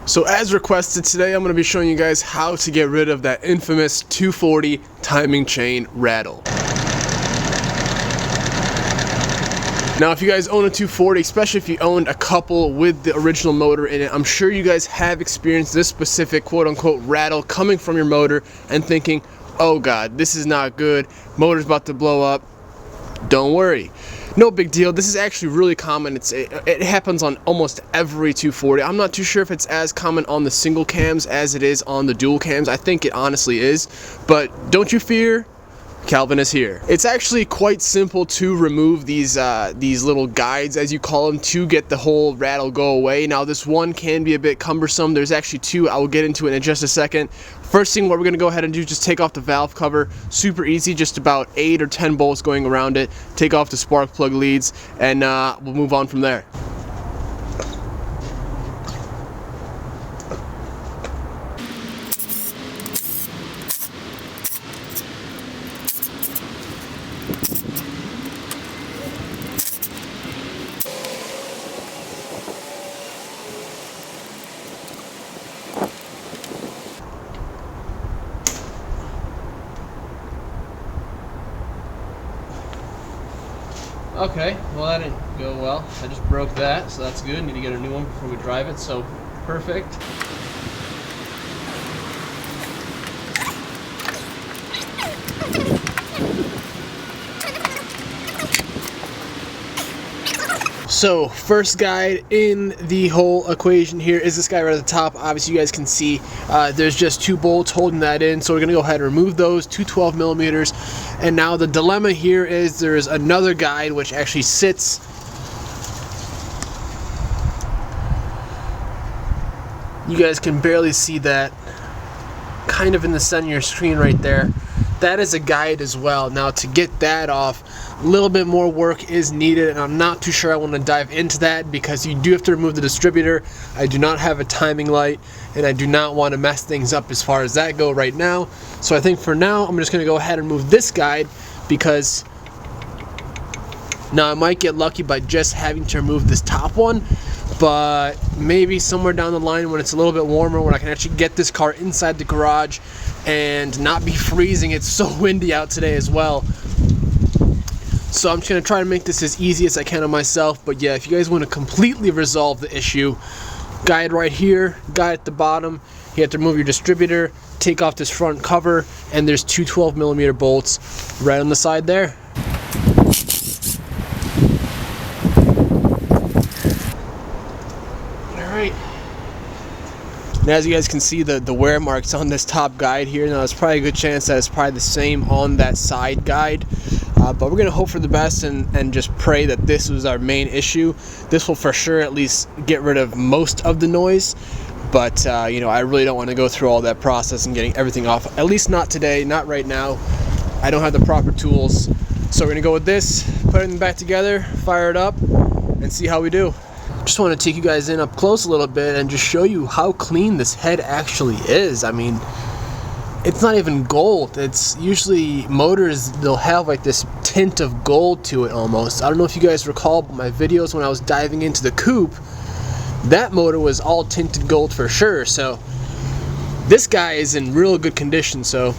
So as requested, today I'm going to be showing you guys how to get rid of that infamous 240 timing chain rattle. Now if you guys own a 240, especially if you owned a couple with the original motor in it, I'm sure you guys have experienced this specific quote-unquote rattle coming from your motor and thinking, oh god, this is not good, motor's about to blow up. Don't worry. No big deal. This is actually really common. It happens on almost every 240. I'm not too sure if it's as common on the single cams as it is on the dual cams. I think it honestly is. But don't you fear, Calvin is here. It's actually quite simple to remove these little guides, as you call them, to get the whole rattle go away. Now this one can be a bit cumbersome. There's actually two. I will get into it in just a second. First thing what we're going to go ahead and do is just take off the valve cover. Super easy, just about 8 or 10 bolts going around it. Take off the spark plug leads, and we'll move on from there. Okay, well that didn't go well. I just broke that, so that's good. Need to get a new one before we drive it, so perfect. So first guide in the whole equation here is this guy right at the top. Obviously you guys can see there's just 2 bolts holding that in, so we're gonna go ahead and remove those, 2 12 millimeters. And now the dilemma here is there's another guide which actually sits you guys can barely see that, kind of in the center of your screen right there. That is a guide as well. Now to get that off, a little bit more work is needed, and I'm not too sure I want to dive into that because you do have to remove the distributor. I do not have a timing light, and I do not want to mess things up as far as that go right now. So I think for now I'm just going to go ahead and remove this guide, because now I might get lucky by just having to remove this top one, but maybe somewhere down the line when it's a little bit warmer, when I can actually get this car inside the garage and not be freezing. It's so windy out today as well. So I'm just going to try to make this as easy as I can on myself. But yeah, if you guys want to completely resolve the issue, guide right here, guide at the bottom. You have to remove your distributor, take off this front cover, and there's 2 12 millimeter bolts right on the side there. Alright. And as you guys can see, the wear marks on this top guide here. Now there's probably a good chance that it's probably the same on that side guide. But we're going to hope for the best and just pray that this was our main issue. This will for sure at least get rid of most of the noise. But, you know, I really don't want to go through all that process and getting everything off. At least not today, not right now. I don't have the proper tools. So we're going to go with this, put it back together, fire it up, and see how we do. Just want to take you guys in up close a little bit and just show you how clean this head actually is. I mean, it's not even gold. It's usually motors, they'll have like this tint of gold to it almost. I don't know if you guys recall my videos when I was diving into the coupe, that motor was all tinted gold for sure. So this guy is in real good condition, so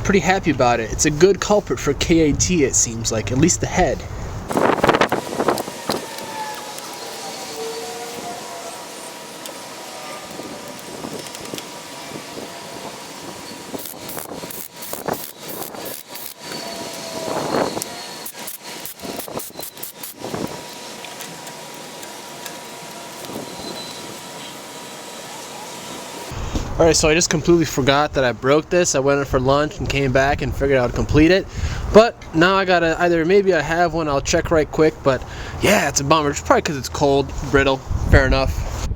pretty happy about it. It's a good culprit for KAT, it seems like, at least the head. Alright, so I just completely forgot that I broke this. I went in for lunch and came back and figured out how to complete it. But now I gotta either, maybe I have one, I'll check right quick. But yeah, it's a bummer. It's probably because it's cold, brittle. Fair enough.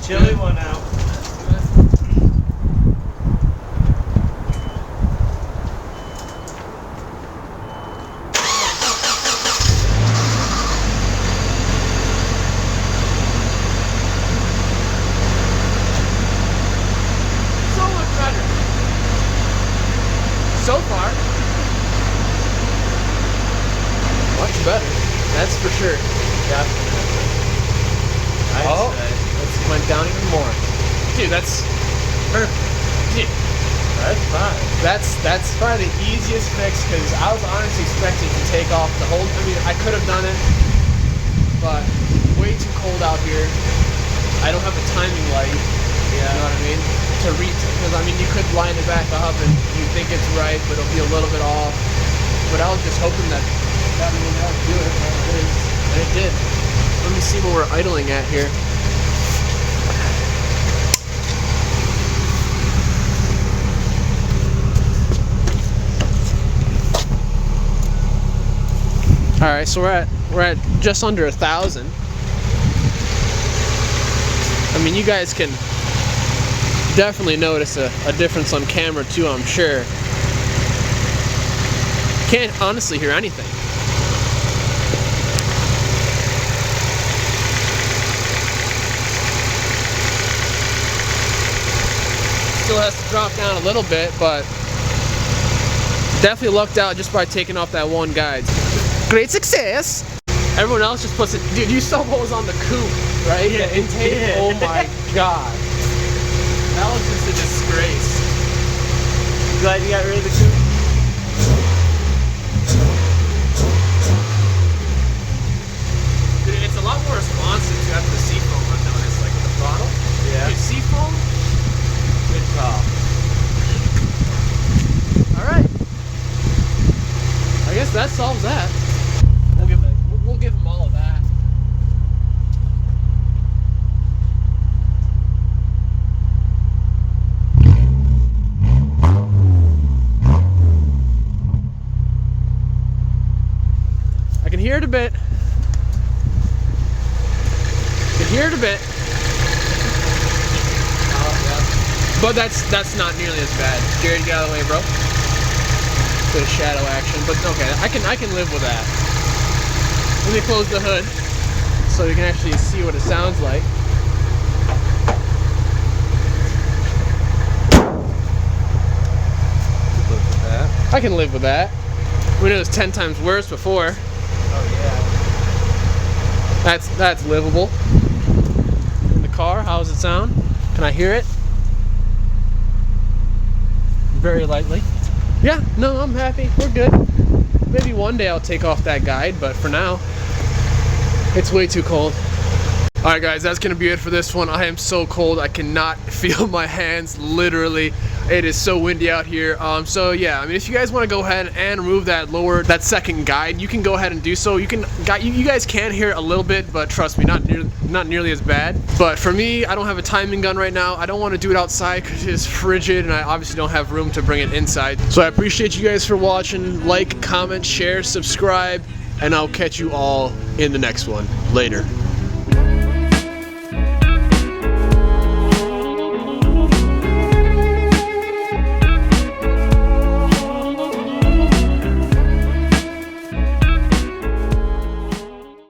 Chilly one out. far, much better. That's for sure. Definitely. Oh, it went down even more. Dude, that's perfect. Dude, That's fine. that's probably the easiest fix because I was honestly expecting to take off the whole. I mean, I could have done it, but way too cold out here. I don't have a timing light. You know what I mean? Because I mean, you could line it back up and you think it's right, but it'll be a little bit off. But I was just hoping that would do it. And it did. Let me see what we're idling at here. All right, so we're at just under 1,000. I mean, you guys can definitely notice a difference on camera too, I'm sure. Can't honestly hear anything. Still has to drop down a little bit, but definitely lucked out just by taking off that one guide. Great success! Everyone else just puts it. Dude, you saw what was on the coupe, right? Yeah, The intake. yeah. Oh my god. That was just a disgrace. Glad you got rid of the coupe? Dude, it's a lot more responsive to after the seafoam, I've noticed, like with the throttle. Yeah. Dude, seafoam, Good call. alright. I guess that solves that. We'll give them all of that. I can hear it a bit. I can hear it a bit. But that's not nearly as bad. Jared, get out of the way, bro. Bit of shadow action, but okay, I can live with that. Let me close the hood so you can actually see what it sounds like. Look at that. I can live with that. We know it was 10 times worse before. Oh yeah. That's livable. In the car, how does it sound? Can I hear it? Very lightly. Yeah, no, I'm happy. We're good. Maybe one day I'll take off that guide, but for now, it's way too cold. Alright guys, that's going to be it for this one. I am so cold, I cannot feel my hands, literally. It is so windy out here. So yeah, I mean, if you guys want to go ahead and remove that second guide, you can go ahead and do so. You guys can hear it a little bit, but trust me, not nearly as bad. But for me, I don't have a timing gun right now. I don't want to do it outside because it is frigid, and I obviously don't have room to bring it inside. So I appreciate you guys for watching. Like, comment, share, subscribe, and I'll catch you all in the next one. Later.